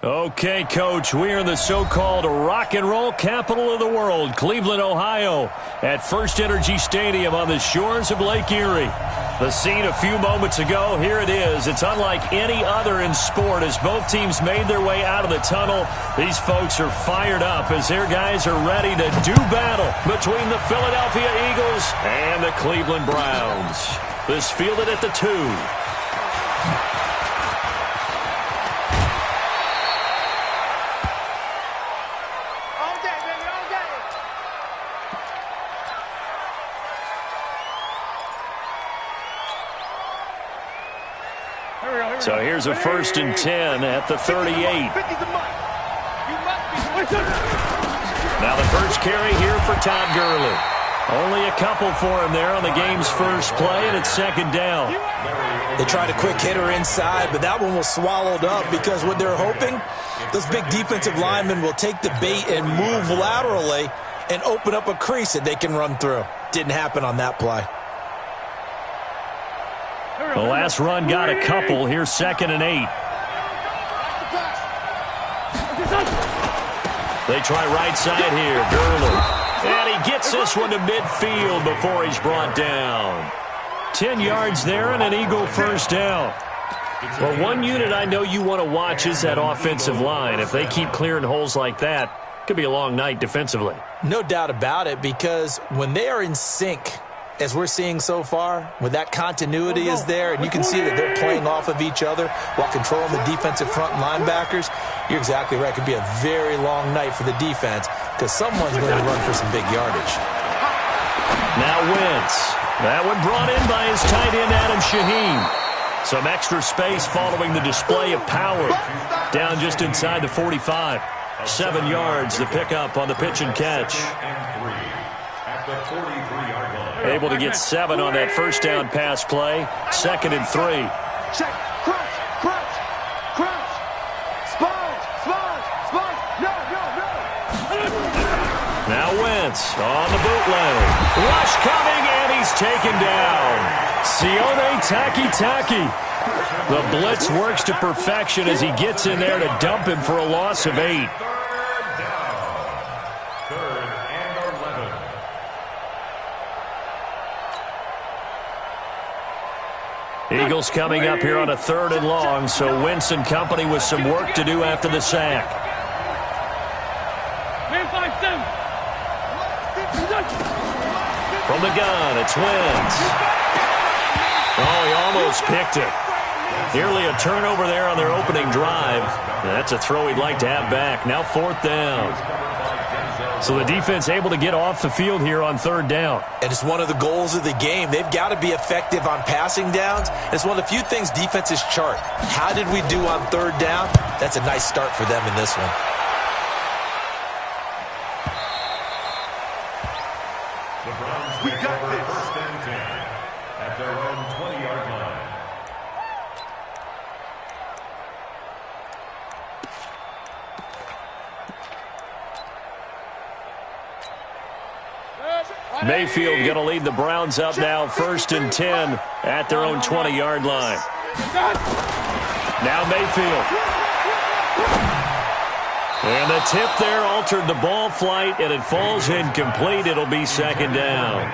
Okay, Coach, we are in the so-called rock and roll capital of the world, Cleveland, Ohio, at First Energy Stadium on the shores of Lake Erie. The scene a few moments ago, here it is. It's unlike any other in sport as both teams made their way out of the tunnel. These folks are fired up as their guys are ready to do battle between the Philadelphia Eagles and the Cleveland Browns. This fielded at the 2. So here's a 1st and 10 at the 38. Now the first carry here for Todd Gurley. Only a couple for him there on the game's first play, and it's 2nd down. They tried a quick hitter inside, but that one was swallowed up because what they're hoping, those big defensive linemen will take the bait and move laterally and open up a crease that they can run through. Didn't happen on that play. The last run got a couple. Here's 2nd and 8. They try right side here. Gurley. And he gets this one to midfield before he's brought down. 10 yards there and an Eagle 1st down. Well, one unit I know you want to watch is that offensive line. If they keep clearing holes like that, it could be a long night defensively. No doubt about it, because when they are in sync, as we're seeing so far, when that continuity is there and you can see that they're playing off of each other while controlling the defensive front linebackers, you're exactly right. It could be a very long night for the defense because someone's going to run for some big yardage. Now Wentz. That one brought in by his tight end, Adam Shaheen. Some extra space following the display of power. Down just inside the 45. 7 yards, the pickup on the pitch and catch. Able to get 7 on that 1st down pass play. 2nd and 3. Check. Crunch. Sponge. No. Now Wentz on the bootleg. Rush coming, and he's taken down. Sione Taki. The blitz works to perfection as he gets in there to dump him for a loss of 8. Eagles coming up here on a 3rd and long, so Wentz and company with some work to do after the sack. From the gun, it's Wentz. Oh, he almost picked it. Nearly a turnover there on their opening drive. That's a throw he'd like to have back. Now 4th down. So the defense able to get off the field here on 3rd down. And it's one of the goals of the game. They've got to be effective on passing downs. It's one of the few things defenses chart. How did we do on 3rd down? That's a nice start for them in this one. We got this. At their own 20-yard line. Mayfield going to lead the Browns up now, 1st and 10 at their own 20-yard line. Now Mayfield. And the tip there altered the ball flight, and it falls incomplete. It'll be 2nd down.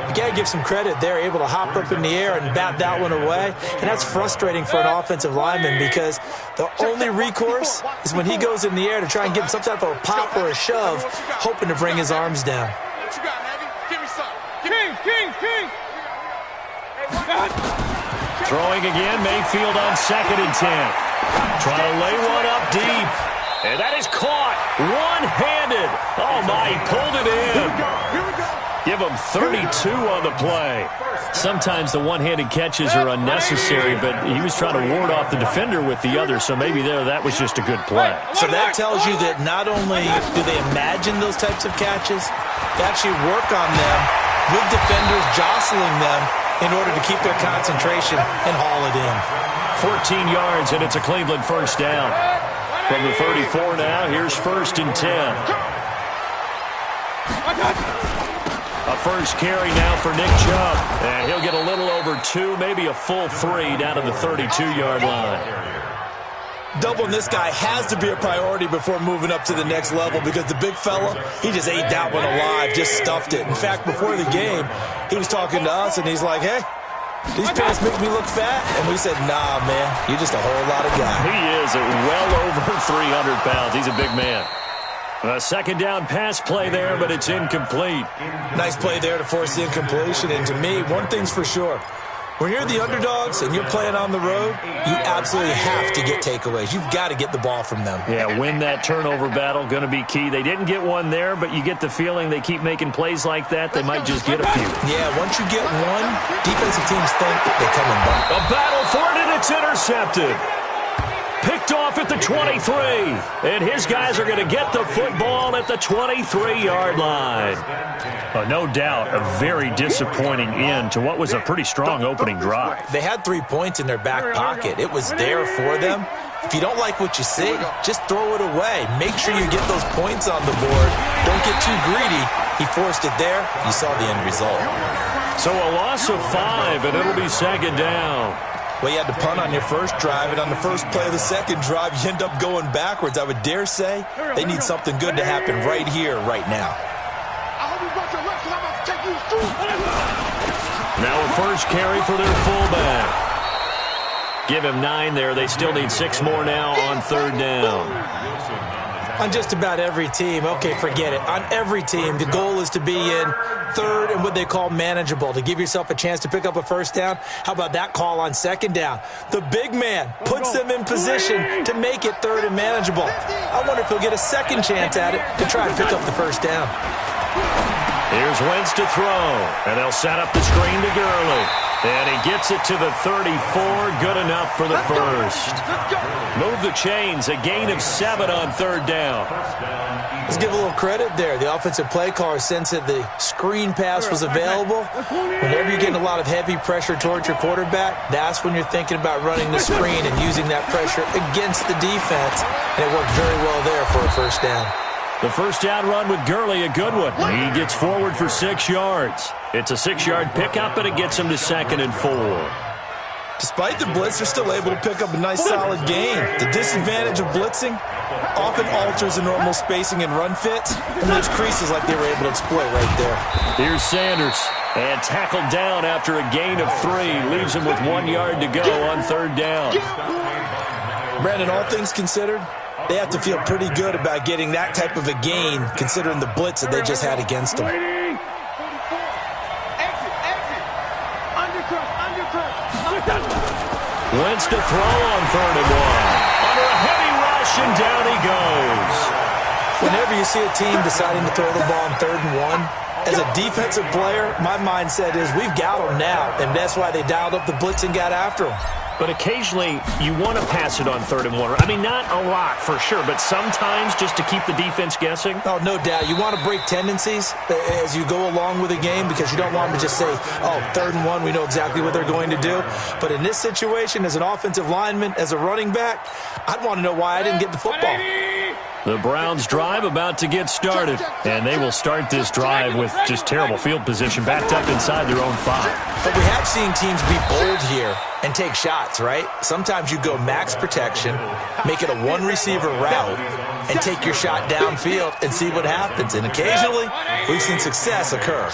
You got to give some credit. They're able to hop up in the air and bat that one away. And that's frustrating for an offensive lineman because the only recourse is when he goes in the air to try and get some type of a pop or a shove, hoping to bring his arms down. What you got, Navy? Give me some. King. Throwing again, Mayfield on 2nd and 10. Trying to lay one up deep. And that is caught one-handed. Oh, my, he pulled it in. Here we go. Give him 32 on the play. Sometimes the one-handed catches are unnecessary, but he was trying to ward off the defender with the other, so maybe that was just a good play. So that tells you that not only do they imagine those types of catches, they actually work on them with defenders jostling them in order to keep their concentration and haul it in. 14 yards, and it's a Cleveland 1st down. From the 34 now, here's 1st and 10. A first carry now for Nick Chubb. And he'll get a little over 2, maybe a full 3 down to the 32-yard line. Doubling this guy has to be a priority before moving up to the next level because the big fella, he just ate that one alive, just stuffed it. In fact, before the game, he was talking to us, and he's like, hey, these pants make me look fat. And we said, nah, man, you're just a whole lot of guy. He is well over 300 pounds. He's a big man. A second down pass play there, but it's incomplete. Nice play there to force the incompletion. And to me, one thing's for sure. When you're the underdogs and you're playing on the road, you absolutely have to get takeaways. You've got to get the ball from them. Yeah, win that turnover battle, going to be key. They didn't get one there, but you get the feeling they keep making plays like that, they might just get a few. Yeah, once you get one, defensive teams think they come in back. A battle for it, and it's intercepted. Picked off at the 23, and his guys are going to get the football at the 23-yard line. No doubt a very disappointing end to what was a pretty strong opening drive. They had 3 points in their back pocket. It was there for them. If you don't like what you see, just throw it away. Make sure you get those points on the board. Don't get too greedy. He forced it there. You saw the end result. So a loss of 5, and it'll be second down. Well, you had to punt on your first drive, and on the first play of the second drive, you end up going backwards. I would dare say they need something good to happen right here, right now. Now a first carry for their fullback. Give him 9 there. They still need 6 more now on third down. On just about every team, okay, forget it. On every team, the goal is to be in third and what they call manageable, to give yourself a chance to pick up a first down. How about that call on second down? The big man puts them in position to make it third and manageable. I wonder if he'll get a second chance at it to try and pick up the first down. Here's Wentz to throw, and they'll set up the screen to Gurley. And he gets it to the 34, good enough for the first. Move the chains, a gain of 7 on third down. Let's give a little credit there. The offensive play caller sensed that the screen pass was available. Whenever you're getting a lot of heavy pressure towards your quarterback, that's when you're thinking about running the screen and using that pressure against the defense. And it worked very well there for a first down. The first down run with Gurley, a good one. He gets forward for 6 yards. It's a 6-yard pickup, and it gets him to 2nd and 4. Despite the blitz, they're still able to pick up a nice, solid gain. The disadvantage of blitzing often alters the normal spacing and run fits, and there's creases like they were able to exploit right there. Here's Sanders, and tackled down after a gain of 3. Leaves him with 1 yard to go on third down. Brandon, all things considered, they have to feel pretty good about getting that type of a gain, considering the blitz that they just had against them. Wentz to throw on third and 1. Under a heavy rush, and down he goes. Whenever you see a team deciding to throw the ball on third and 1, as a defensive player, my mindset is we've got them now, and that's why they dialed up the blitz and got after them. But occasionally, you want to pass it on third and 1. I mean, not a lot for sure, but sometimes just to keep the defense guessing. Oh, no doubt. You want to break tendencies as you go along with a game because you don't want them to just say, oh, third and 1, we know exactly what they're going to do. But in this situation, as an offensive lineman, as a running back, I'd want to know why I didn't get the football. The Browns drive about to get started, and they will start this drive with just terrible field position, backed up inside their own 5. But we have seen teams be bold here and take shots, right? Sometimes you go max protection, make it a one-receiver route, and take your shot downfield and see what happens. And occasionally, we've seen success occur.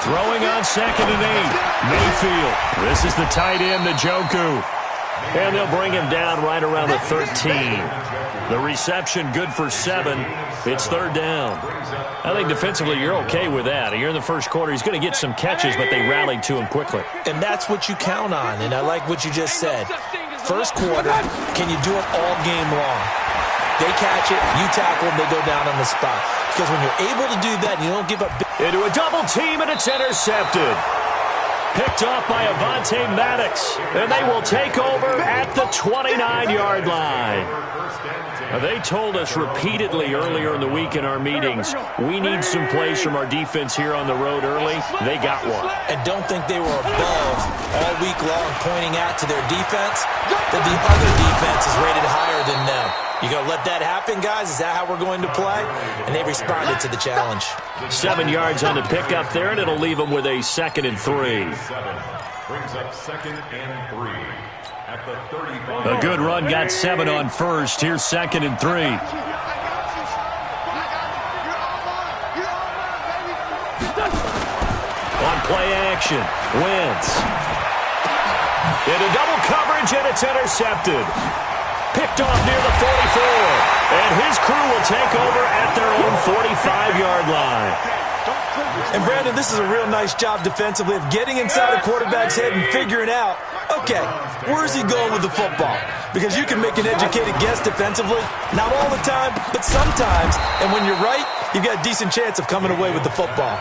Throwing on 2nd and 8. Mayfield. This is the tight end, Njoku. And they'll bring him down right around the 13. The reception good for 7. It's third down. I think defensively you're okay with that. Here in the first quarter, he's going to get some catches, but they rallied to him quickly. And that's what you count on, and I like what you just said. First quarter, can you do it all game long? They catch it, you tackle them, they go down on the spot. Because when you're able to do that, and you don't give up. Into a double team, and it's intercepted. Picked off by Avonte Maddox, and they will take over at the 29-yard line. They told us repeatedly earlier in the week in our meetings, we need some plays from our defense here on the road early. They got one. And don't think they were above all week long pointing out to their defense that the other defense is rated higher than them. You going to let that happen, guys? Is that how we're going to play? And they responded to the challenge. 7 yards on the pickup there, and it'll leave them with a 2nd and 3. Brings up 2nd and 3 at the 35. A good run got 7 on first. Here's 2nd and 3. On play action, Wentz. Into double coverage, and it's intercepted. Picked off near the 44. And his crew will take over at their own 45-yard line. And, Brandon, this is a real nice job defensively of getting inside a quarterback's head and figuring out, okay, where's he going with the football? Because you can make an educated guess defensively, not all the time, but sometimes. And when you're right, you've got a decent chance of coming away with the football.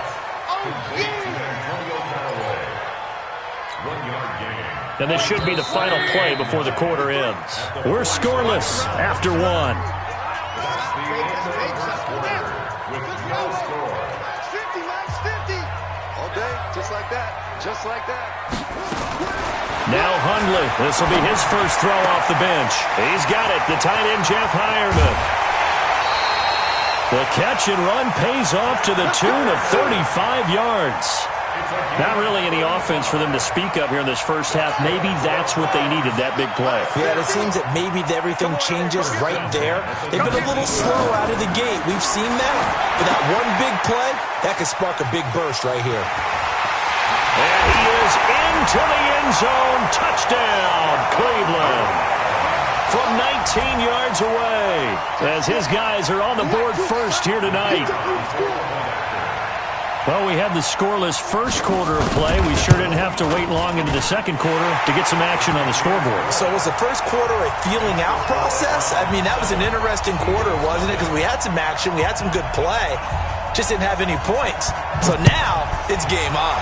And this should be the final play before the quarter ends. We're scoreless after 1. Just like that. Now Hundley. This will be his first throw off the bench. He's got it. The tight end, Jeff Heuerman. The catch and run pays off to the tune of 35 yards. Not really any offense for them to speak of here in this first half. Maybe that's what they needed, that big play. Yeah, it seems that maybe everything changes right there. They've been a little slow out of the gate. We've seen that. But that one big play, that could spark a big burst right here. And he is into the end zone. Touchdown, Cleveland. From 19 yards away, as his guys are on the board first here tonight. Well, we had the scoreless first quarter of play. We sure didn't have to wait long into the second quarter to get some action on the scoreboard. So was the first quarter a feeling out process? I mean, that was an interesting quarter, wasn't it? Because we had some action, we had some good play, just didn't have any points. So now it's game on.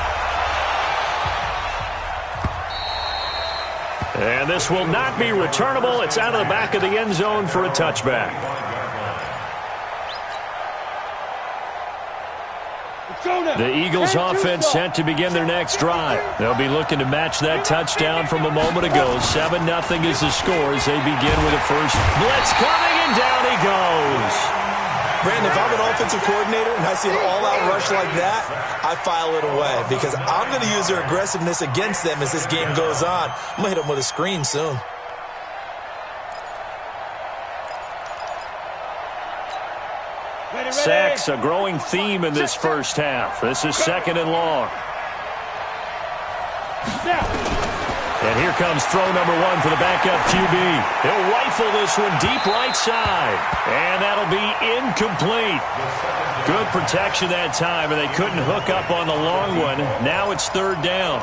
And this will not be returnable. It's out of the back of the end zone for a touchback. The Eagles offense set to begin their next drive. They'll be looking to match that touchdown from a moment ago. 7-0 is the score as they begin with a first blitz coming, and down he goes. Brandon, if I'm an offensive coordinator and I see an all-out rush like that, I file it away because I'm going to use their aggressiveness against them as this game goes on. I'm going to hit them with a screen soon. Sacks, a growing theme in this first half. This is 2nd and long. And here comes throw number 1 for the backup QB. He'll rifle this one deep right side. And that'll be incomplete. Good protection that time, and they couldn't hook up on the long one. Now it's 3rd down.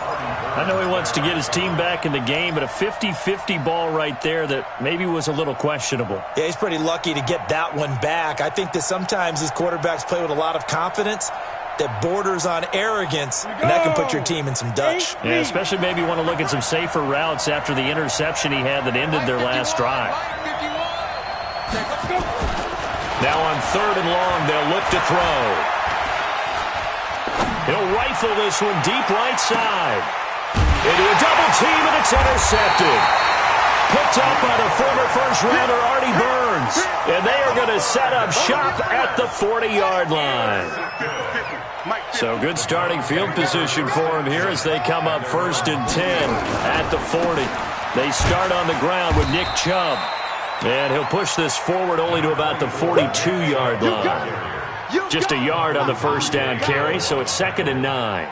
I know he wants to get his team back in the game, but a 50-50 ball right there that maybe was a little questionable. Yeah, he's pretty lucky to get that one back. I think that sometimes these quarterbacks play with a lot of confidence that borders on arrogance, and that can put your team in some Dutch. Yeah, especially maybe you want to look at some safer routes after the interception he had that ended their last drive. Now on 3rd and long, they'll look to throw. He'll rifle this one deep right side. Into a double team, and it's intercepted. Picked up by the former first-rounder Artie Burns. And they are going to set up shop at the 40-yard line. So good starting field position for him here as they come up 1st and 10 at the 40. They start on the ground with Nick Chubb. And he'll push this forward only to about the 42-yard line. Just a yard on the first down carry, so it's 2nd and 9.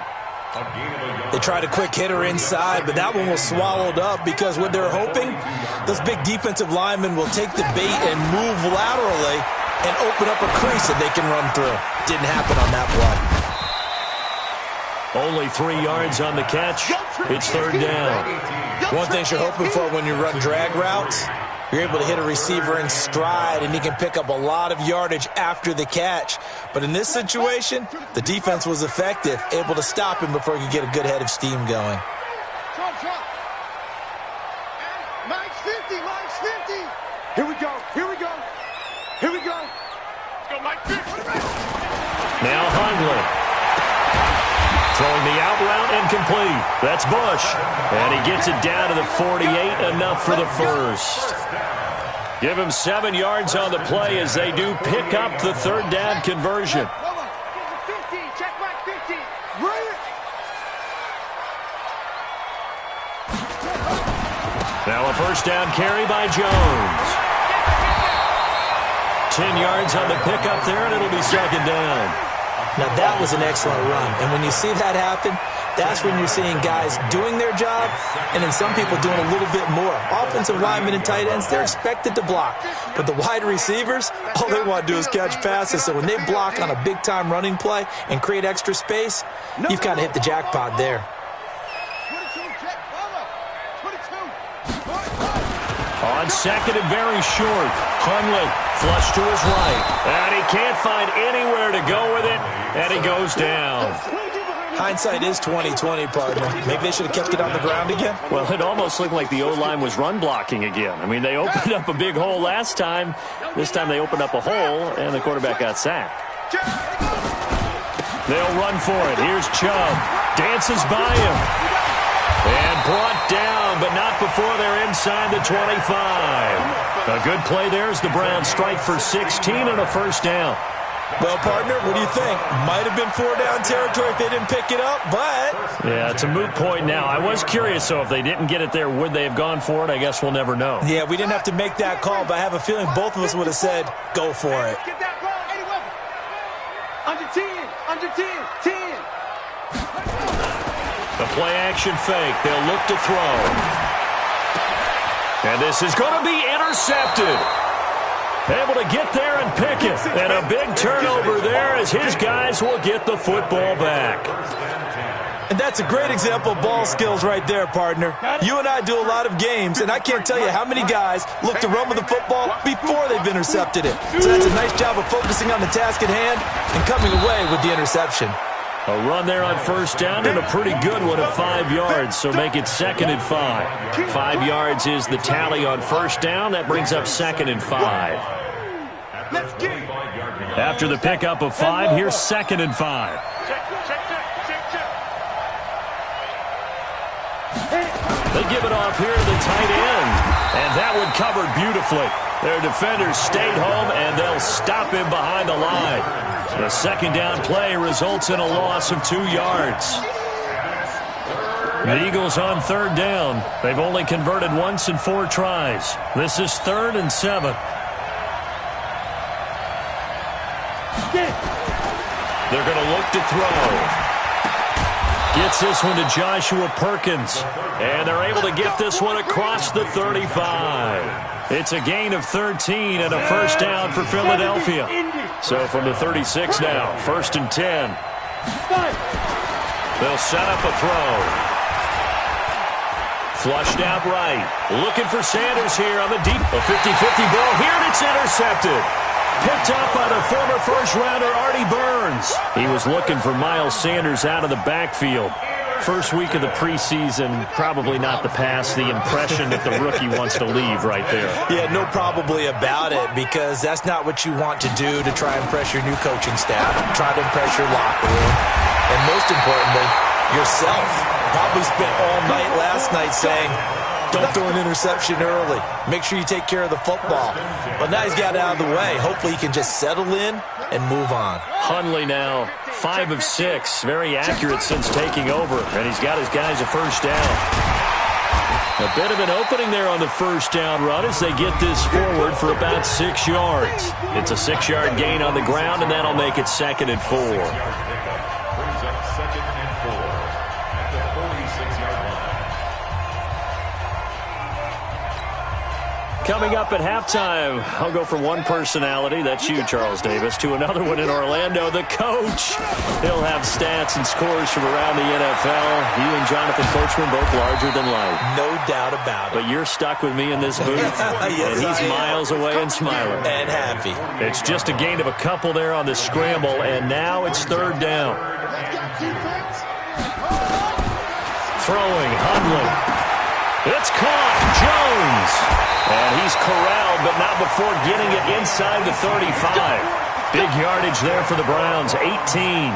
They tried a quick hitter inside, but that one was swallowed up because what they're hoping, those big defensive linemen will take the bait and move laterally and open up a crease that they can run through. Didn't happen on that play. Only 3 yards on the catch. It's 3rd down. One thing you're hoping for when you run drag routes, you're able to hit a receiver in stride, and he can pick up a lot of yardage after the catch. But in this situation, the defense was effective, able to stop him before he could get a good head of steam going. Mike's 50, Mike's 50. Here we go, here we go, here we go. Let's go, Mike 50. Now Hundley. Throwing the out route incomplete. That's Bush. And he gets it down to the 48, enough for the first. Give him 7 yards on the play as they do pick up the third down conversion. Now a first down carry by Jones. 10 yards on the pickup there, and it'll be second down. Now that was an excellent run, and when you see that happen, that's when you're seeing guys doing their job and then some people doing a little bit more. Offensive linemen and tight ends, they're expected to block. But the wide receivers, all they want to do is catch passes. So when they block on a big-time running play and create extra space, you've kind of hit the jackpot there. On second and very short, Hundley flush to his right. And he can't find anywhere to go with it, and he goes down. Hindsight is 20/20, partner. Maybe they should have kept it on the ground again. Well, it almost looked like the O-line was run blocking again. I mean, they opened up a big hole last time. This time they opened up a hole, and the quarterback got sacked. They'll run for it. Here's Chubb. Dances by him. And brought down, but not before they're inside the 25. A good play there as the Browns strike for 16 and a first down. Well, partner, what do you think? Might have been 4-down territory if they didn't pick it up, but... Yeah, it's a moot point now. I was curious, so if they didn't get it there, would they have gone for it? I guess we'll never know. Yeah, we didn't have to make that call, but I have a feeling both of us would have said, go for it. Get that ball, anyway. Under 10, 10. The play-action fake. They'll look to throw. And this is going to be intercepted. Able to get there and pick it. And a big turnover there as his guys will get the football back. And that's a great example of ball skills right there, partner. You and I do a lot of games, and I can't tell you how many guys look to run with the football before they've intercepted it. So that's a nice job of focusing on the task at hand and coming away with the interception. A run there on first down and a pretty good one of 5 yards, so make it 2nd and 5. 5 yards is the tally on first down. That brings up 2nd and 5. After the pickup of 5, here's 2nd and 5. They give it off here to the tight end, and that one covered beautifully. Their defenders stayed home, and they'll stop him behind the line. The second down play results in a loss of 2 yards. The Eagles on third down. They've only converted once in 4 tries. This is 3rd and 7. They're going to look to throw. Gets this one to Joshua Perkins. And they're able to get this one across the 35. It's a gain of 13 and a first down for Philadelphia. So from the 36 now, 1st and 10. They'll set up a throw. Flushed out right. Looking for Sanders here on the deep. A 50-50 ball here, and it's intercepted. Picked up by the former first-rounder Artie Burns. He was looking for Miles Sanders out of the backfield. First week of the preseason, probably not the pass, the impression that the rookie wants to leave right there. Yeah, no probably about it, because that's not what you want to do to try and impress your new coaching staff, try to impress your locker room, and most importantly, yourself. Probably spent all night last night saying, don't throw an interception early. Make sure you take care of the football. But now he's got it out of the way. Hopefully he can just settle in and move on. Hundley now 5 of 6. Very accurate since taking over. And he's got his guys a first down. A bit of an opening there on the first down run as they get this forward for about 6 yards. It's a 6-yard gain on the ground, and that'll make it 2nd and 4. Brings up 2nd and 4 at the 46-yard line. Coming up at halftime, I'll go from one personality, that's you, Charles Davis, to another one in Orlando, the coach. He'll have stats and scores from around the NFL. You and Jonathan Coachman both larger than life. No doubt about it. But you're stuck with me in this booth, Yes, and he's miles away and smiling. And happy. It's just a gain of a couple there on the scramble, and now it's 3rd down. Throwing, Hundley. It's caught, Jones. And he's corralled, but not before getting it inside the 35. Big yardage there for the Browns, 18.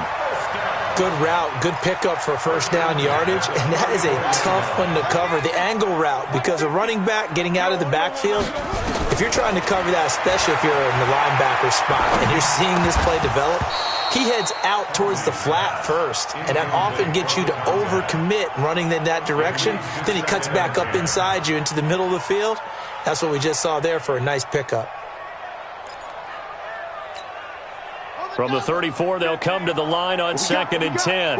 Good route, good pickup for first down yardage, and that is a tough one to cover. The angle route, because a running back getting out of the backfield, if if you're trying to cover that, especially if you're in the linebacker spot and you're seeing this play develop, he heads out towards the flat first, and that often gets you to overcommit running in that direction. Then he cuts back up inside you into the middle of the field. That's what we just saw there for a nice pickup. From the 34, they'll come to the line on 2nd and 10.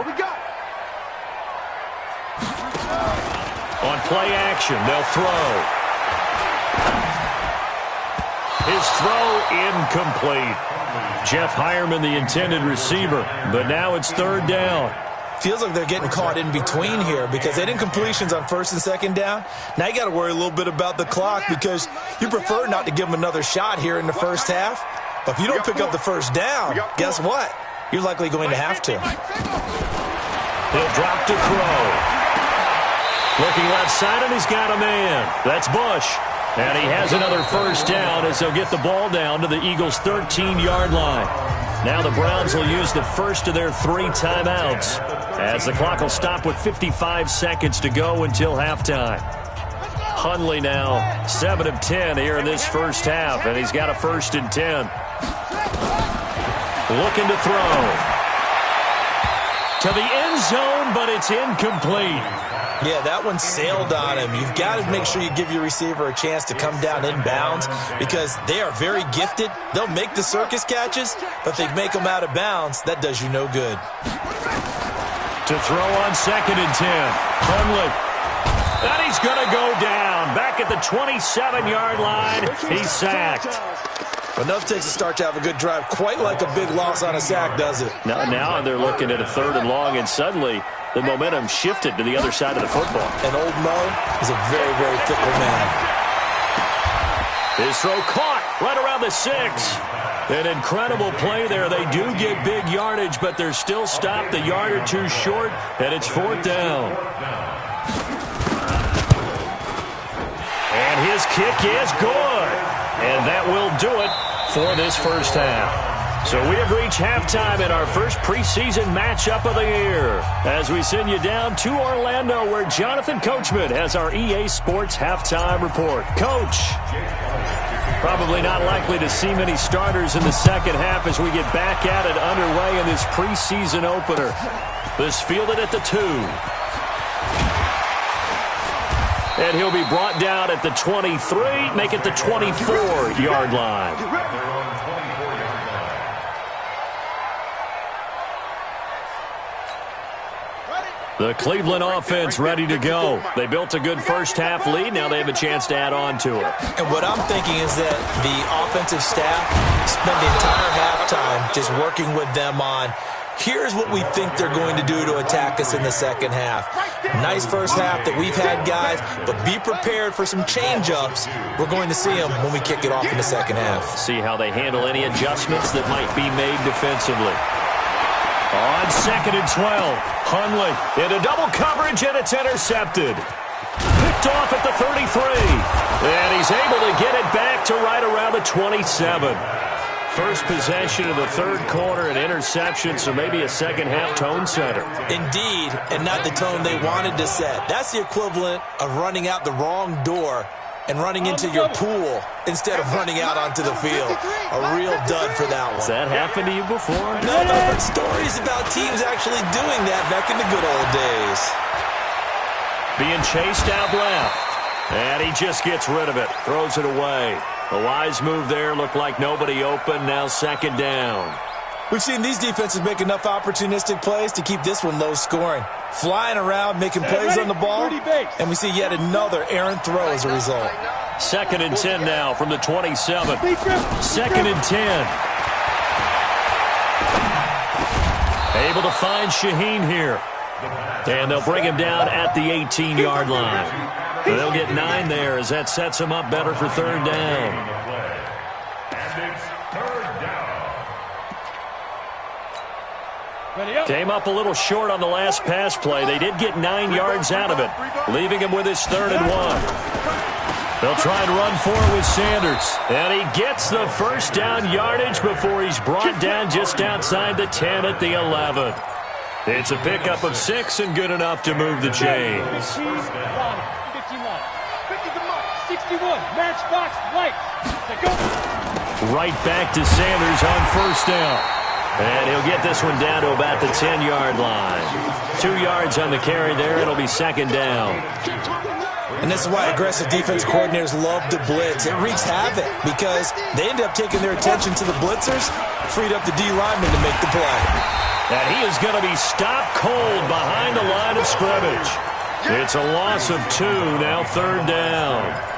On play action, they'll throw. His throw incomplete. Jeff Hireman, the intended receiver, but now it's 3rd down. Feels like they're getting caught in between here because they didn't incompletions on 1st and 2nd down. Now you got to worry a little bit about the clock because you prefer not to give them another shot here in the first half. But if you don't pick up the 1st down, guess what? You're likely going to have to. He'll drop to throw. Looking left side, and he's got a man. That's Bush. And he has another 1st down as they'll get the ball down to the Eagles' 13-yard line. Now the Browns will use the first of their 3 timeouts as the clock will stop with 55 seconds to go until halftime. Hundley now 7 of 10 here in this first half, and he's got a 1st and 10. Looking to throw. To the end zone, but it's incomplete. Yeah, that one sailed on him. You've got to make sure you give your receiver a chance to come down inbounds because they are very gifted. They'll make the circus catches, but if they make them out of bounds, that does you no good. To throw on 2nd and 10. Hundley. And he's going to go down. Back at the 27-yard line. He's sacked. Enough takes a start to have a good drive. Quite like a big loss on a sack, does it? Now they're looking at a 3rd and long, and suddenly the momentum shifted to the other side of the football. And old Mo is a very, very fickle man. His throw caught right around the 6. An incredible play there. They do get big yardage, but they're still stopped a yard or 2 short, and it's 4th down. And his kick is good. And that will do it for this first half. So we have reached halftime in our first preseason matchup of the year as we send you down to Orlando where Jonathan Coachman has our EA Sports halftime report. Coach, probably not likely to see many starters in the second half as we get back at it underway in this preseason opener. This fielded at the 2. And he'll be brought down at the 23, make it the 24-yard line. The Cleveland offense ready to go. They built a good first half lead. Now they have a chance to add on to it. And what I'm thinking is that the offensive staff spent the entire halftime just working with them on here's what we think they're going to do to attack us in the second half. Nice first half that we've had, guys, but be prepared for some change-ups. We're going to see them when we kick it off in the second half. See how they handle any adjustments that might be made defensively. On 2nd and 12, Hundley into double coverage, and it's intercepted. Picked off at the 33, and he's able to get it back to right around the 27. First possession of the 3rd quarter, an interception, so maybe a second-half tone setter. Indeed, and not the tone they wanted to set. That's the equivalent of running out the wrong door and running into your pool instead of running out onto the field. A real dud for that one. Has that happened to you before? No, I've heard stories about teams actually doing that back in the good old days. Being chased out left, and he just gets rid of it, throws it away. A wise move there, looked like nobody open, now 2nd down. We've seen these defenses make enough opportunistic plays to keep this one low scoring. Flying around, making plays on the ball, and we see yet another errant throw as a result. 2nd and 10 now from the 27. 2nd and 10. Able to find Shaheen here. And they'll bring him down at the 18-yard line. They'll get 9 there as that sets him up better for 3rd down. Came up a little short on the last pass play. They did get 9 yards out of it, leaving him with his 3rd and 1. They'll try and run forward with Sanders. And he gets the first down yardage before he's brought down just outside the 10 at the 11. It's a pickup of 6 and good enough to move the chains. 51, matchbox lights. Go. Right back to Sanders on first down. And he'll get this one down to about the 10-yard line. 2 yards on the carry there. It'll be second down. And this is why aggressive defense coordinators love to blitz. It wreaks havoc because they end up taking their attention to the blitzers, freed up the D lineman to make the play. And he is going to be stopped cold behind the line of scrimmage. It's a loss of 2, now third down.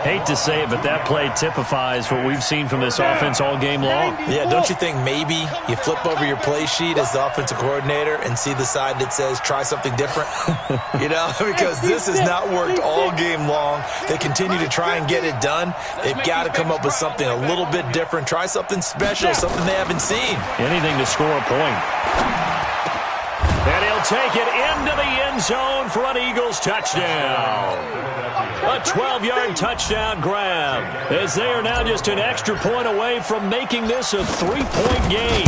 Hate to say it, but that play typifies what we've seen from this offense all game long. Yeah, don't you think maybe you flip over your play sheet as the offensive coordinator and see the side that says try something different? You know, because this has not worked all game long. They continue to try and get it done. They've got to come up with something a little bit different. Try something special, something they haven't seen. Anything to score a point. And he'll take it into the end zone for an Eagles touchdown. A 12-yard touchdown grab, as they are now just an extra point away from making this a 3-point game.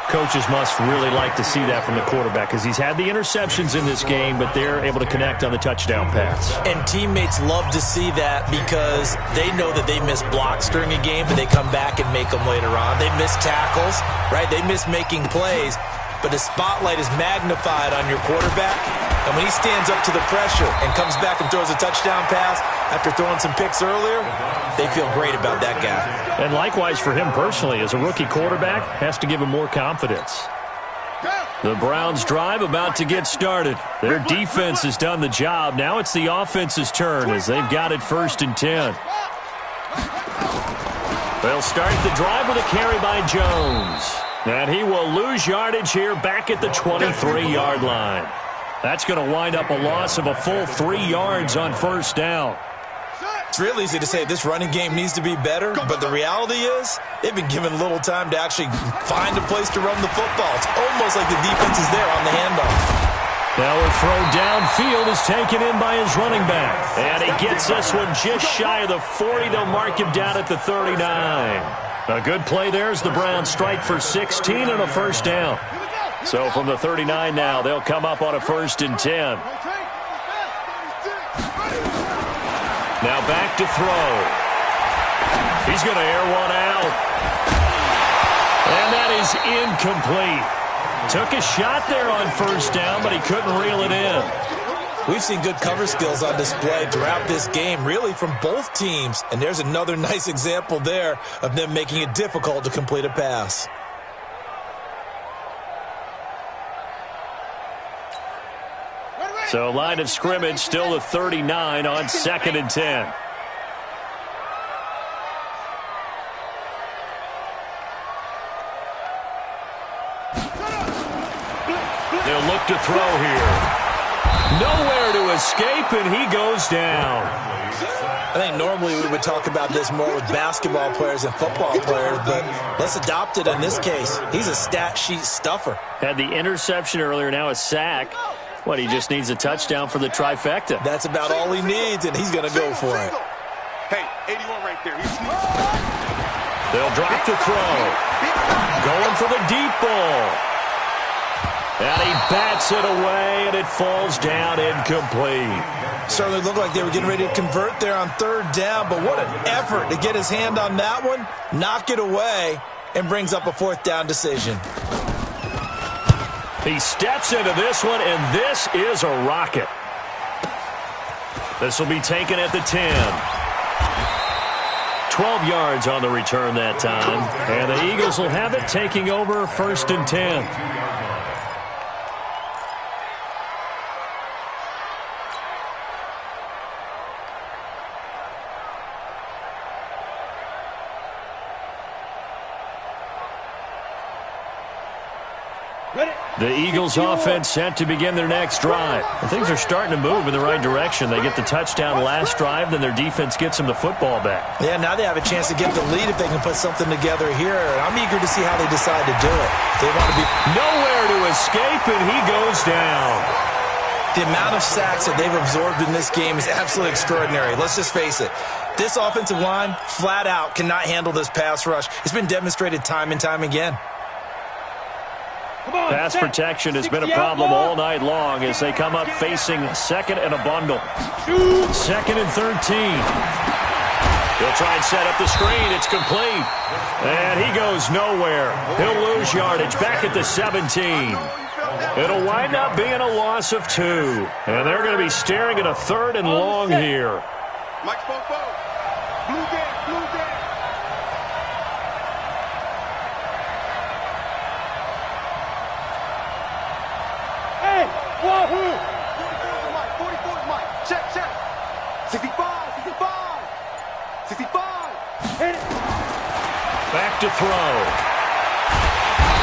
Coaches must really like to see that from the quarterback because he's had the interceptions in this game, but they're able to connect on the touchdown pass. And teammates love to see that because they know that they miss blocks during a game, but they come back and make them later on. They miss tackles, right? They miss making plays, but the spotlight is magnified on your quarterback. And when he stands up to the pressure and comes back and throws a touchdown pass after throwing some picks earlier, they feel great about that guy. And likewise for him personally, as a rookie quarterback, has to give him more confidence. The Browns drive about to get started. Their defense has done the job. Now it's the offense's turn as they've got it 1st and 10. They'll start the drive with a carry by Jones. And he will lose yardage here back at the 23-yard line. That's going to wind up a loss of a full 3 yards on first down. It's real easy to say this running game needs to be better, but the reality is they've been given little time to actually find a place to run the football. It's almost like the defense is there on the handoff. Now a throw downfield is taken in by his running back. And he gets this one just shy of the 40. They'll mark him down at the 39. A good play there as the Browns strike for 16 and a first down. So from the 39 now, they'll come up on a 1st and 10. Now back to throw. He's going to air one out. And that is incomplete. Took a shot there on first down, but he couldn't reel it in. We've seen good cover skills on display throughout this game, really from both teams. And there's another nice example there of them making it difficult to complete a pass. So line of scrimmage still the 39 on 2nd and 10. They'll look to throw here. Nowhere to escape, and he goes down. I think normally we would talk about this more with basketball players and football players, but let's adopt it in this case. He's a stat sheet stuffer. Had the interception earlier, now a sack. What, he just needs a touchdown for the trifecta. That's about all he needs, and he's going to go for it. Hey, 81 right there. They'll drop the throw. Going for the deep ball. And he bats it away, and it falls down incomplete. Certainly looked like they were getting ready to convert there on 3rd down, but what an effort to get his hand on that one, knock it away, and brings up a 4th down decision. He steps into this one, and this is a rocket. This will be taken at the 10. 12 yards on the return that time. And the Eagles will have it, taking over 1st and 10. The Eagles offense set to begin their next drive. And things are starting to move in the right direction. They get the touchdown last drive, then their defense gets them the football back. Yeah, now they have a chance to get the lead if they can put something together here. I'm eager to see how they decide to do it. They want to be nowhere to escape, and he goes down. The amount of sacks that they've absorbed in this game is absolutely extraordinary. Let's just face it. This offensive line, flat out, cannot handle this pass rush. It's been demonstrated time and time again. Pass protection has been a problem all night long as they come up facing second and a bundle. 2nd and 13. He'll try and set up the screen. It's complete. And he goes nowhere. He'll lose yardage back at the 17. It'll wind up being a loss of 2. And they're going to be staring at a 3rd and long here. Mike Popo. Blue there, blue there. Hey, wahoo! 44 is Mike, 44 is Mike. Check, check. 65, 65. 65. Hit it. Back to throw.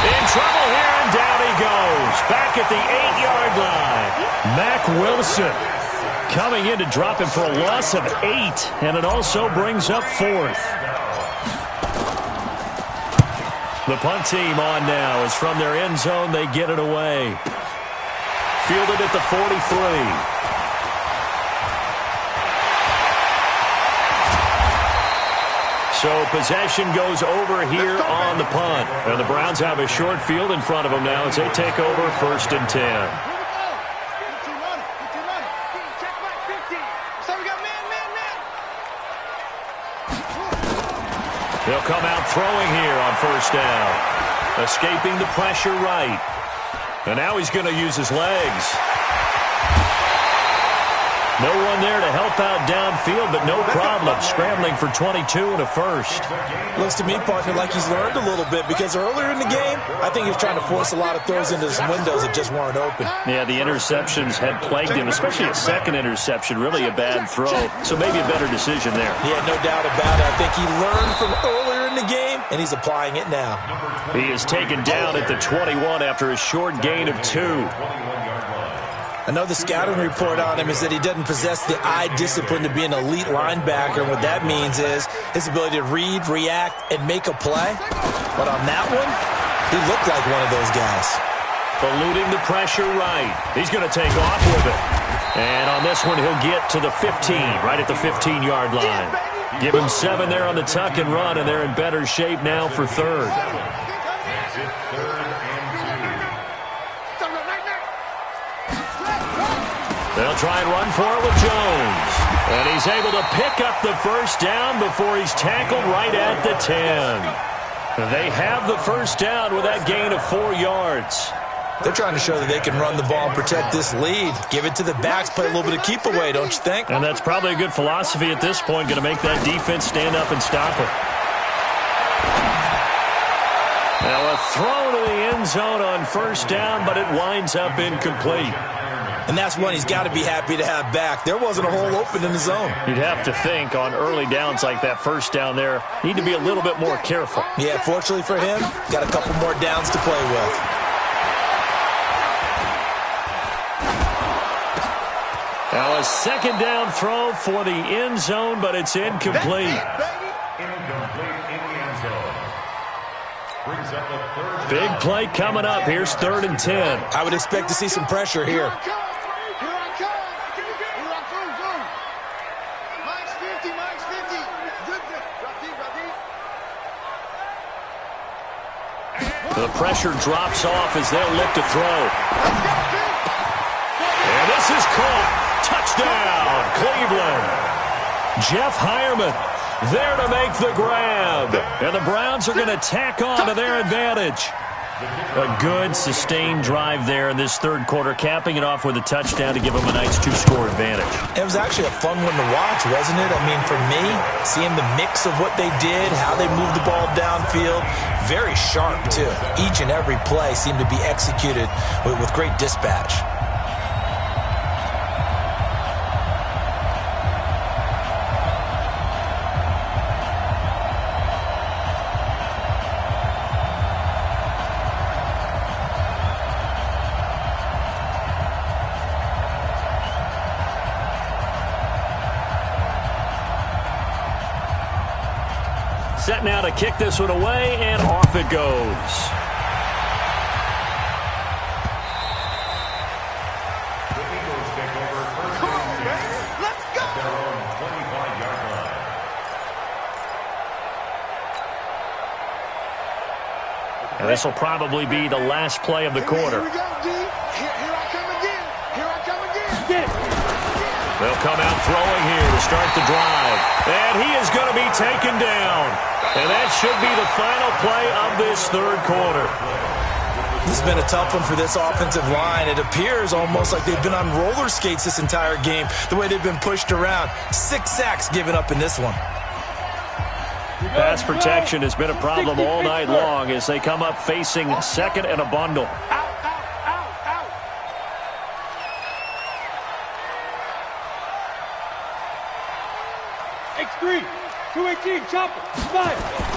In trouble here, and down he goes. Back at the 8-yard line. Mack Wilson coming in to drop him for a loss of 8, and it also brings up 4th. The punt team on now is from their end zone. They get it away. Fielded at the 43. So possession goes over here on the punt. And the Browns have a short field in front of them now as they take over 1st and 10. They'll come out throwing here on 1st down. Escaping the pressure right. And now he's going to use his legs. No one there to help out downfield, but no problem. Scrambling for 22 and a 1st. Looks to me, partner, like he's learned a little bit because earlier in the game, I think he was trying to force a lot of throws into some windows that just weren't open. Yeah, the interceptions had plagued him, especially a 2nd interception. Really a bad throw, so maybe a better decision there. Yeah, no doubt about it. I think he learned from earlier in the game, and he's applying it now. He is taken down at the 21 after a short gain of 2. Another scouting report on him is that he doesn't possess the eye discipline to be an elite linebacker. And what that means is his ability to read, react, and make a play. But on that one, he looked like one of those guys. Eluding the pressure right. He's going to take off with it. And on this one, he'll get to the 15, right at the 15-yard line. Give him 7 there on the tuck and run, and they're in better shape now for 3rd. They'll try and run for it with Jones. And he's able to pick up the 1st down before he's tackled right at the 10. They have the 1st down with that gain of 4 yards. They're trying to show that they can run the ball and protect this lead. Give it to the backs, play a little bit of keep away, don't you think? And that's probably a good philosophy at this point, going to make that defense stand up and stop it. Now a throw to the end zone on 1st down, but it winds up incomplete. And that's one he's got to be happy to have back. There wasn't a hole open in the zone. You'd have to think on early downs like that 1st down there, need to be a little bit more careful. Yeah, fortunately for him, got a couple more downs to play with. Now a 2nd down throw for the end zone, but it's incomplete. Incomplete in the end zone. Brings up the 3rd. Big play coming up. Here's 3rd and 10. I would expect to see some pressure here. The pressure drops off as they'll look to throw. And this is caught. Touchdown, Cleveland. Jeff Hireman there to make the grab. And the Browns are going to tack on to their advantage. A good, sustained drive there in this 3rd quarter, capping it off with a touchdown to give them a nice 2-score advantage. It was actually a fun one to watch, wasn't it? I mean, for me, seeing the mix of what they did, how they moved the ball downfield, very sharp, too. Each and every play seemed to be executed with great dispatch. Set now to kick this one away, and off it goes. The Eagles take over 1st and 6 at their own 25-yard line. And this will probably be the last play of the quarter. Here we go, D. Here I come again. Here I come again. They'll come out throwing here to start the drive. And he is going to be taken down. And that should be the final play of this third quarter. This has been a tough one for this offensive line. It appears almost like they've been on roller skates this entire game, the way they've been pushed around. 6 sacks given up in this one. Pass protection has been a problem all night long as they come up facing second and a bundle. X3, 218, chopper, 5.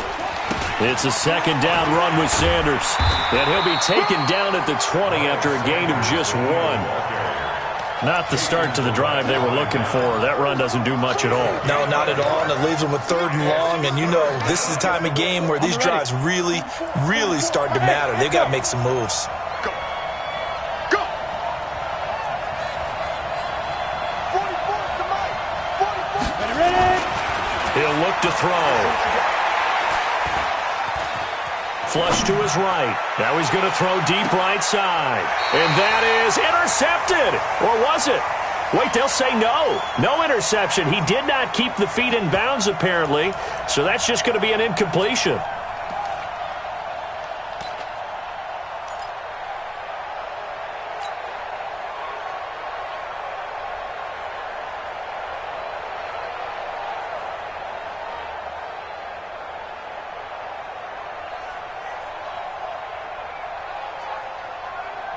It's a second down run with Sanders. And he'll be taken down at the 20 after a gain of just 1. Not the start to the drive they were looking for. That run doesn't do much at all. No, not at all, and it leaves them with 3rd and long. And you know, this is the time of game where these drives really, really start to matter. They've got to make some moves. Go. Go. 44 to Mike. 44. Ready. He'll look to throw. Flush to his right. Now he's going to throw deep right side. And that is intercepted. Or was it? Wait, they'll say no. No interception. He did not keep the feet in bounds, apparently. So that's just going to be an incompletion.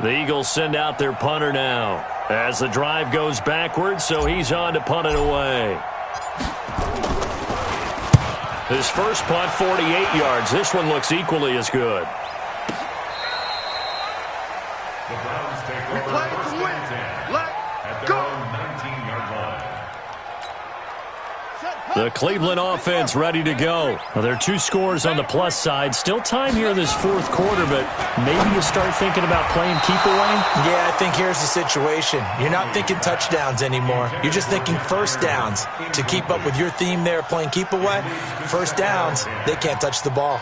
The Eagles send out their punter now as the drive goes backwards, so he's on to punt it away. His first punt, 48 yards. This one looks equally as good. The Browns take over first and 10 at their own 19-yard line. The Cleveland offense ready to go. Well, there are 2 scores on the plus side. Still time here in this fourth quarter, but maybe you start thinking about playing keep away? Yeah, I think here's the situation. You're not thinking touchdowns anymore. You're just thinking first downs. To keep up with your theme there, playing keep away, first downs, they can't touch the ball.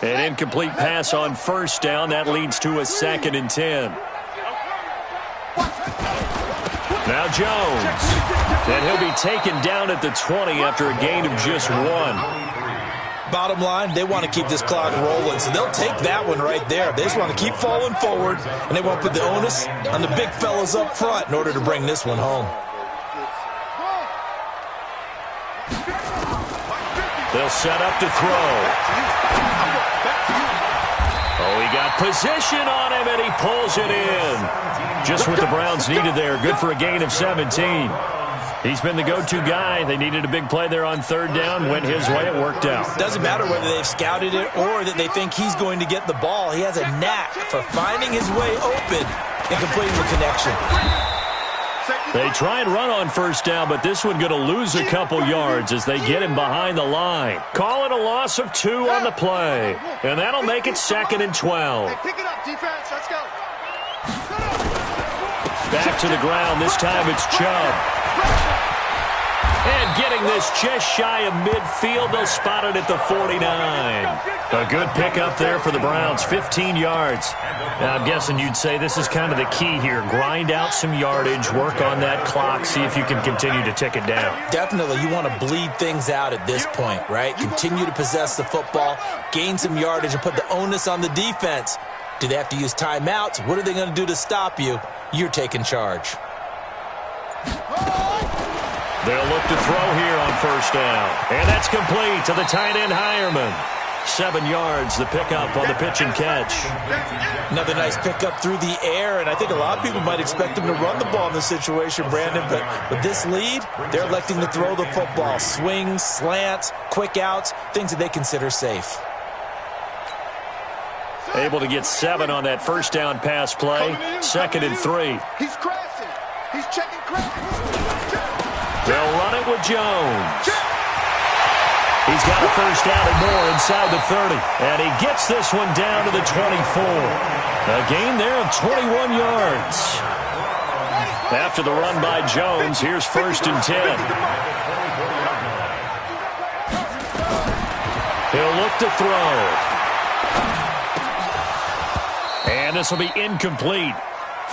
An incomplete pass on first down. That leads to a 2nd and 10. Now Jones. And he'll be taken down at the 20 after a gain of just 1. Bottom line, they want to keep this clock rolling, so they'll take that one right there. They just want to keep falling forward, and they want to put the onus on the big fellas up front in order to bring this one home. They'll set up to throw. Oh, he got position on him, and he pulls it in. Just what the Browns needed there. Good for a gain of 17. He's been the go-to guy. They needed a big play there on 3rd down. Went his way. It worked out. Doesn't matter whether they've scouted it or that they think he's going to get the ball. He has a knack for finding his way open and completing the connection. They try and run on first down, but this one going to lose a couple yards as they get him behind the line. Call it a loss of 2 on the play. And that'll make it 2nd and 12. Hey, pick it up, defense. Let's go. Back to the ground. This time it's Chubb. And getting this just shy of midfield. They'll spot it at the 49. A good pickup there for the Browns. 15 yards. Now, I'm guessing you'd say this is kind of the key here. Grind out some yardage. Work on that clock. See if you can continue to tick it down. Definitely. You want to bleed things out at this point, right? Continue to possess the football. Gain some yardage and put the onus on the defense. Do they have to use timeouts? What are they going to do to stop you? You're taking charge. They'll look to throw here on first down. And that's complete to the tight end Hireman. 7 yards, the pickup on the pitch and catch. Another nice pickup through the air, and I think a lot of people might expect him to run the ball in this situation, Brandon, but with this lead, they're electing to throw the football. Swings, slants, quick outs, things that they consider safe. Able to get 7 on that first down pass play. 2nd and 3. He's crashing. He's checking crash. They'll run it with Jones. He's got a first down and more inside the 30. And he gets this one down to the 24. A gain there of 21 yards. After the run by Jones, here's 1st and 10. He'll look to throw. And this will be incomplete.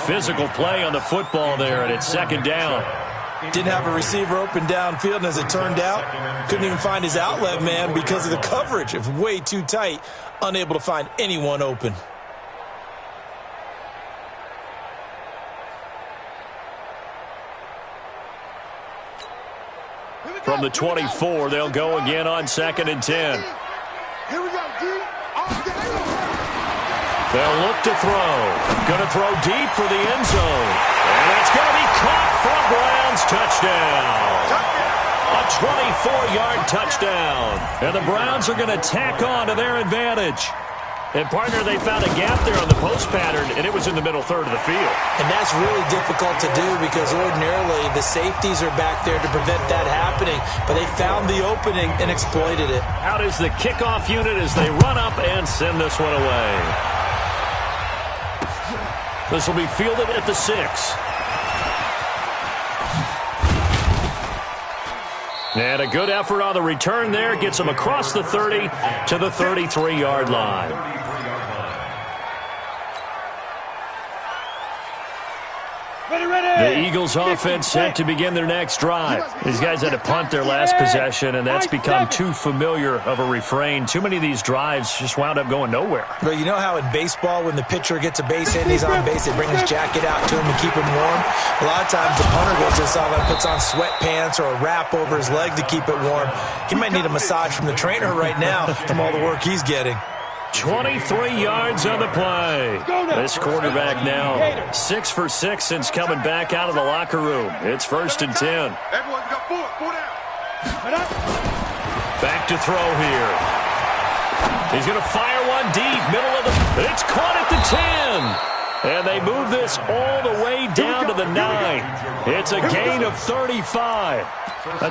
Physical play on the football there, and it's second down. Didn't have a receiver open downfield, and as it turned out, couldn't even find his outlet man because of the coverage. It was way too tight, unable to find anyone open. From the 24, they'll go again on 2nd and 10. Here we go, D. They'll look to throw. Going to throw deep for the end zone. And it's going to be caught for a Browns touchdown. A 24-yard touchdown. And the Browns are going to tack on to their advantage. And, partner, they found a gap there on the post pattern, and it was in the middle third of the field. And that's really difficult to do because ordinarily the safeties are back there to prevent that happening. But they found the opening and exploited it. Out is the kickoff unit as they run up and send this one away. This will be fielded at the 6. And a good effort on the return there. Gets them across the 30 to the 33-yard line. The Eagles offense set to begin their next drive. These guys had to punt their last possession, and that's become too familiar of a refrain. Too many of these drives just wound up going nowhere. But you know how in baseball, when the pitcher gets a base hit and he's on base, they bring his jacket out to him and keep him warm? A lot of times the punter goes to the sideline, puts on sweatpants or a wrap over his leg to keep it warm. He might need a massage from the trainer right now from all the work he's getting. 23 yards on the play. This quarterback now 6 for 6 since coming back out of the locker room. It's 1st and 10. Everyone's got 4 down. Back to throw here. He's going to fire one deep, middle of the... It's caught at the 10. And they move this all the way down to the 9. It's a gain of 35.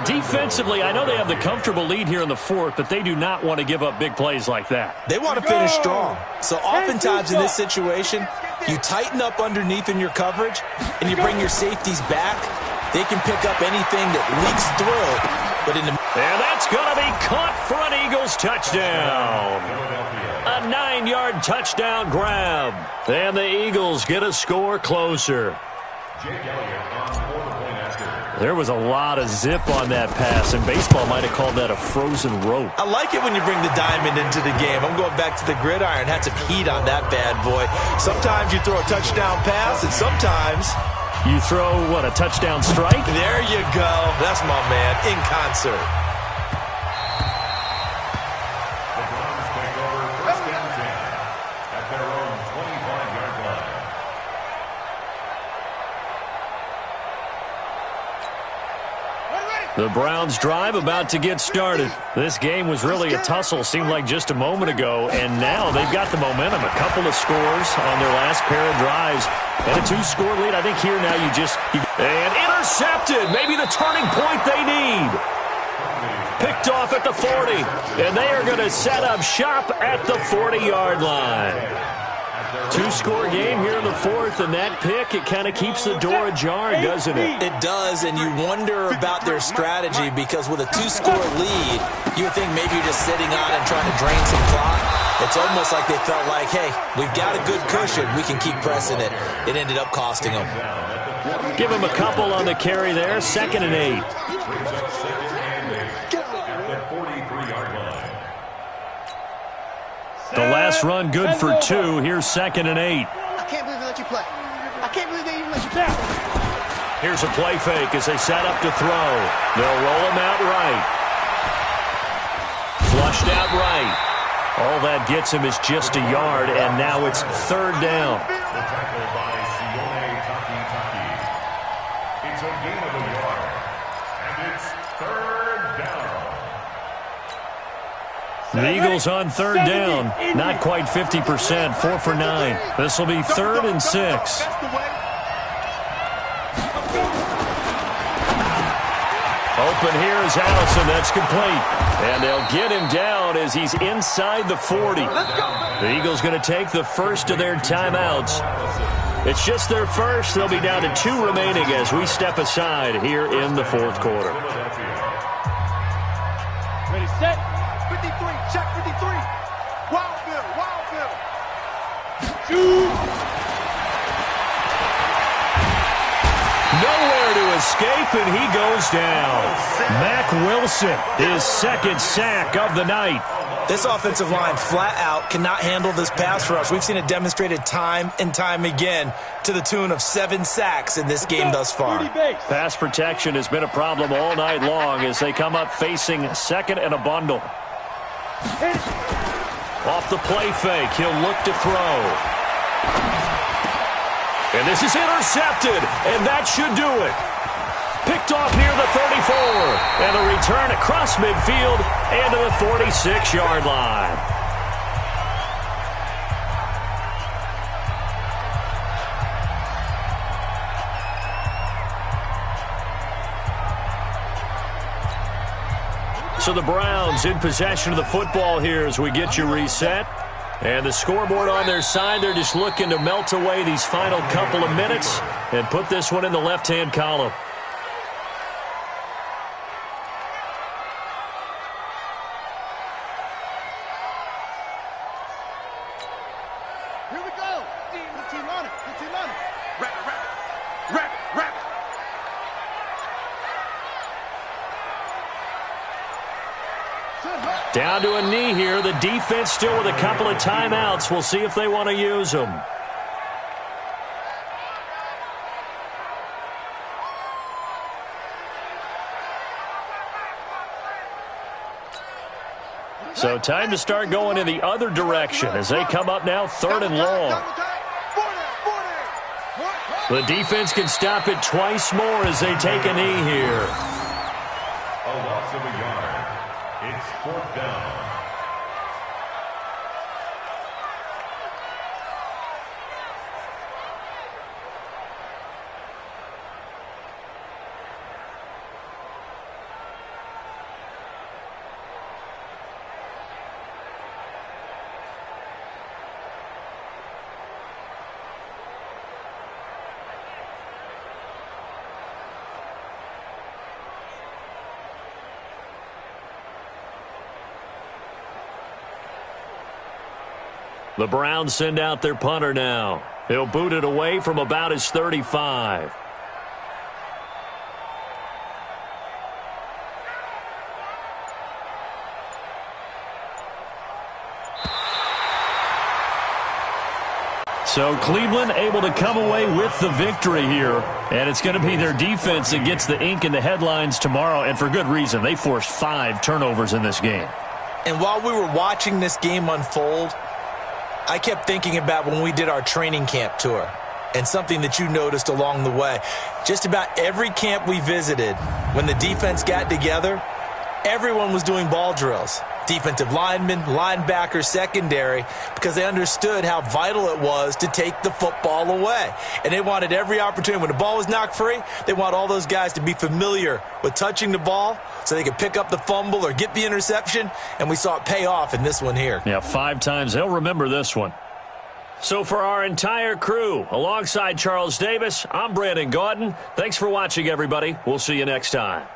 Defensively, I know they have the comfortable lead here in the 4th, but they do not want to give up big plays like that. They want to finish strong. So oftentimes in this situation, you tighten up underneath in your coverage, and you bring your safeties back. They can pick up anything that leaks through. But and that's going to be caught for an Eagles touchdown. A 9-yard touchdown grab. And the Eagles get a score closer. There was a lot of zip on that pass, and baseball might have called that a frozen rope. I like it when you bring the diamond into the game. I'm going back to the gridiron. Had some heat on that bad boy. Sometimes you throw a touchdown pass, and sometimes you throw, what, a touchdown strike? There you go. That's my man, in concert. The Browns take over 1st and 10 at their own 25-yard line. The Browns drive about to get started. This game was really a tussle, seemed like just a moment ago, and now they've got the momentum. A couple of scores on their last pair of drives, and a 2-score lead. I think here now and intercepted, maybe the turning point they need. Picked off at the 40, and they are going to set up shop at the 40-yard line. 2-score game here in the 4th, and that pick, it kind of keeps the door ajar, doesn't it? It does, and you wonder about their strategy because with a 2-score lead, you would think maybe you're just sitting on and trying to drain some clock. It's almost like they felt like, hey, we've got a good cushion. We can keep pressing it. It ended up costing them. Give them a couple on the carry there. 2nd and 8. The last run good for 2. Here's 2nd and 8. I can't believe they let you play. I can't believe they even let you play. Here's a play fake as they set up to throw. They'll roll him out right. Flushed out right. All that gets him is just a yard, and now it's 3rd down. The tackle by Sione Taki. It's a gain of a yard, and it's 3rd down. The Eagles on 3rd down. Not quite 50%. 4 for 9. This will be 3rd and 6. Open here is Allison. That's complete. And they'll get him down as he's inside the 40. The Eagles going to take the first of their timeouts. It's just their first. They'll be down to 2 remaining as we step aside here in the 4th quarter. Ready, set. 53, check 53. Nowhere to escape, and he goes down. Mack Wilson, his second sack of the night. This offensive line flat out cannot handle this pass rush. We've seen it demonstrated time and time again to the tune of 7 sacks in this game thus far. Pass protection has been a problem all night long as they come up facing second and a bundle. Off the play fake, he'll look to throw. And this is intercepted, and that should do it. Picked off near the 34, and a return across midfield and to the 46-yard line. So the Browns in possession of the football here as we get you reset. And the scoreboard on their side, they're just looking to melt away these final couple of minutes and put this one in the left-hand column. Here we go. Good team on it. Good team on it. Wrap it. Down to a knee here. The defense still with a couple of timeouts. We'll see if they want to use them. So time to start going in the other direction as they come up now 3rd and long. The defense can stop it twice more as they take a knee here. A loss of a yard. It's 4th down. The Browns send out their punter now. He'll boot it away from about his 35. So Cleveland able to come away with the victory here. And it's going to be their defense that gets the ink in the headlines tomorrow. And for good reason. They forced 5 turnovers in this game. And while we were watching this game unfold, I kept thinking about when we did our training camp tour and something that you noticed along the way. Just about every camp we visited, when the defense got together, everyone was doing ball drills. Defensive linemen, linebackers, secondary, because they understood how vital it was to take the football away. And they wanted every opportunity. When the ball was knocked free, they want all those guys to be familiar with touching the ball so they could pick up the fumble or get the interception. And we saw it pay off in this one here. Yeah, 5 times. They'll remember this one. So for our entire crew, alongside Charles Davis, I'm Brandon Gaudin. Thanks for watching, everybody. We'll see you next time.